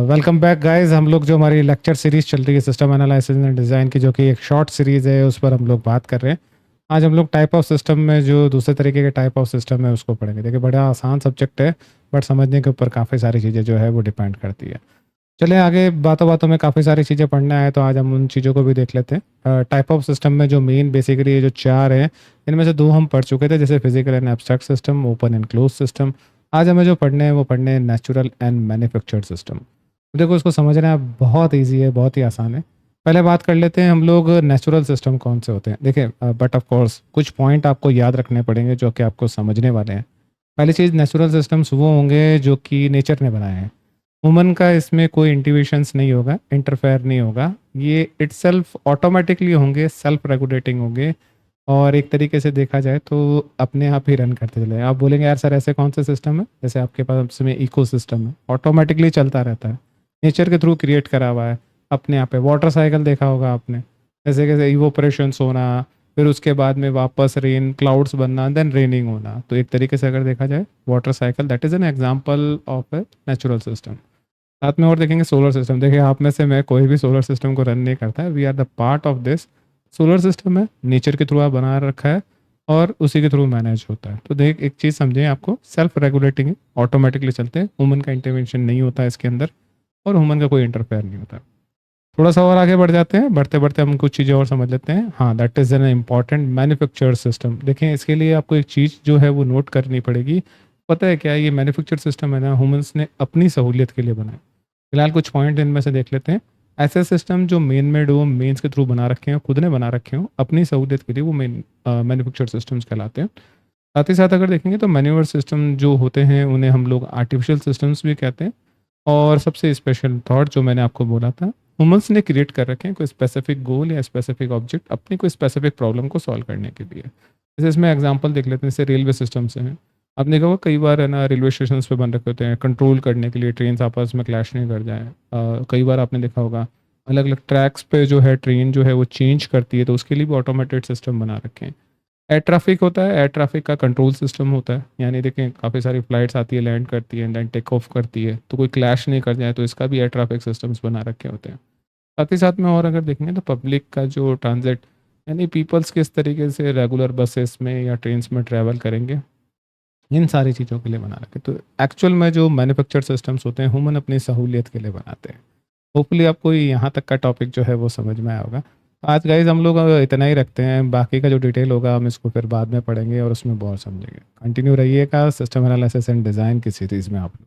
Welcome back guys. हम लोग जो हमारी लेक्चर सीरीज चल रही है सिस्टम एनालिसिस एंड डिज़ाइन की, जो कि एक शॉर्ट सीरीज़ है, उस पर हम लोग बात कर रहे हैं। आज हम लोग टाइप ऑफ सिस्टम में जो दूसरे तरीके के टाइप ऑफ सिस्टम है उसको पढ़ेंगे। देखिए, बड़ा आसान सब्जेक्ट है, बट समझने के ऊपर काफ़ी सारी चीज़ें जो है वो डिपेंड करती है। चलिए आगे, बातों बातों में काफ़ी सारी चीज़ें पढ़ने आए तो आज हम उन चीज़ों को भी देख लेते हैं। टाइप ऑफ सिस्टम में जो मेन बेसिकली ये जो चार हैं, इनमें से दो हम पढ़ चुके थे, जैसे physical and abstract system, open and close system. आज हमें जो पढ़ने हैं वो पढ़ने हैं नेचुरल एंड मैन्युफैक्चर्ड सिस्टम। देखो, इसको समझना बहुत ईजी है, बहुत ही आसान है। पहले बात कर लेते हैं हम लोग नेचुरल सिस्टम कौन से होते हैं। देखिए, बट ऑफ कोर्स कुछ पॉइंट आपको याद रखने पड़ेंगे जो कि आपको समझने वाले हैं। पहली चीज़, नेचुरल सिस्टम्स वो होंगे जो कि नेचर ने बनाए हैं। ह्यूमन का इसमें कोई इंटरवेंशंस नहीं होगा, इंटरफेयर नहीं होगा। ये इटसेल्फ ऑटोमेटिकली होंगे, सेल्फ रेगुलेटिंग होंगे, और एक तरीके से देखा जाए तो अपने आप ही रन करते चले। आप बोलेंगे यार सर ऐसे कौन से सिस्टम है, जैसे आपके पास इसमें इको सिस्टम है, ऑटोमेटिकली चलता रहता है, नेचर के थ्रू क्रिएट करा हुआ है अपने यहाँ पे। वाटर साइकिल देखा होगा आपने, जैसे कैसे इवोपरेशंस होना, फिर उसके बाद में वापस रेन क्लाउड्स बनना, देन रेनिंग होना। तो एक तरीके से अगर देखा जाए water cycle, that is an example of a natural system. साथ में और देखेंगे सोलर सिस्टम। देखिए, आप में से मैं कोई भी सोलर सिस्टम को रन नहीं करता है, we are the part of this. Solar system है, नेचर के थ्रू आप बना रखा है और उसी के थ्रू मैनेज होता है। तो देख, एक चीज़ समझें, आपको सेल्फ रेगुलेटिंग है, ऑटोमेटिकली चलते हैं, ह्यूमन का इंटरवेंशन नहीं होता है इसके अंदर, और ह्यूमन का कोई इंटरफेयर नहीं होता। थोड़ा सा और आगे बढ़ जाते हैं, बढ़ते बढ़ते हम कुछ चीज़ें और समझ लेते हैं। हाँ, that is an important manufactured system. देखें, इसके लिए आपको एक चीज़ जो है वो नोट करनी पड़ेगी। पता है क्या, ये मैन्युफैक्चर्ड सिस्टम है ना, ह्यूमंस ने अपनी सहूलियत के लिए बनाया। फिलहाल कुछ पॉइंट इनमें से देख लेते हैं। ऐसे सिस्टम जो मेन मेड हो, मेन्स के थ्रू बना रखे हैं, खुद ने बना रखे हो अपनी सहूलियत के लिए, वो मेन मैन्युफैक्चर्ड सिस्टम्स कहलाते हैं। साथ ही साथ अगर देखेंगे तो मैन्युअर सिस्टम जो होते हैं उन्हें हम लोग आर्टिफिशियल सिस्टम्स भी कहते हैं। और सबसे स्पेशल थॉट जो मैंने आपको बोला था, ह्यूमंस ने क्रिएट कर रखे हैं कोई स्पेसिफिक गोल या स्पेसिफिक ऑब्जेक्ट अपनी कोई स्पेसिफिक प्रॉब्लम को सॉल्व करने के लिए। जैसे इसमें एग्जांपल देख लेते हैं, जैसे रेलवे सिस्टम से हैं। आपने कहा होगा, कई बार है ना, रेलवे स्टेशन पे बन रखे होते हैं कंट्रोल करने के लिए, ट्रेन आपस में क्लैश नहीं कर जाए। कई बार आपने देखा होगा अलग अलग ट्रैक्स पे जो है ट्रेन जो है वो चेंज करती है, तो उसके लिए भी ऑटोमेटेड सिस्टम बना रखे हैं। एयर ट्रैफिक होता है, एयर ट्रैफिक का कंट्रोल सिस्टम होता है। यानी देखें, काफ़ी सारी फ्लाइट्स आती है, लैंड करती है, देन टेक ऑफ करती है, तो कोई क्लैश नहीं कर जाए, तो इसका भी एयर ट्रैफिक सिस्टम्स बना रखे होते हैं। साथ ही साथ में और अगर देखेंगे तो पब्लिक का जो ट्रांजिट, यानी पीपल्स किस तरीके से रेगुलर बसेस में या ट्रेन में ट्रैवल करेंगे, इन सारी चीज़ों के लिए बना रखे। तो एक्चुअल में जो मैन्युफैक्चर्ड सिस्टम्स होते हैं, ह्यूमन अपनी सहूलियत के लिए बनाते हैं। होपफुली आपको यहाँ तक का टॉपिक जो है वो समझ में आया होगा। आज गाइज हम लोग इतना ही रखते हैं, बाकी का जो डिटेल होगा हम इसको फिर बाद में पढ़ेंगे और उसमें बहुत समझेंगे। कंटिन्यू रहिएगा सिस्टम एनालिसिस एंड डिज़ाइन की सीरीज़ में आप लोग।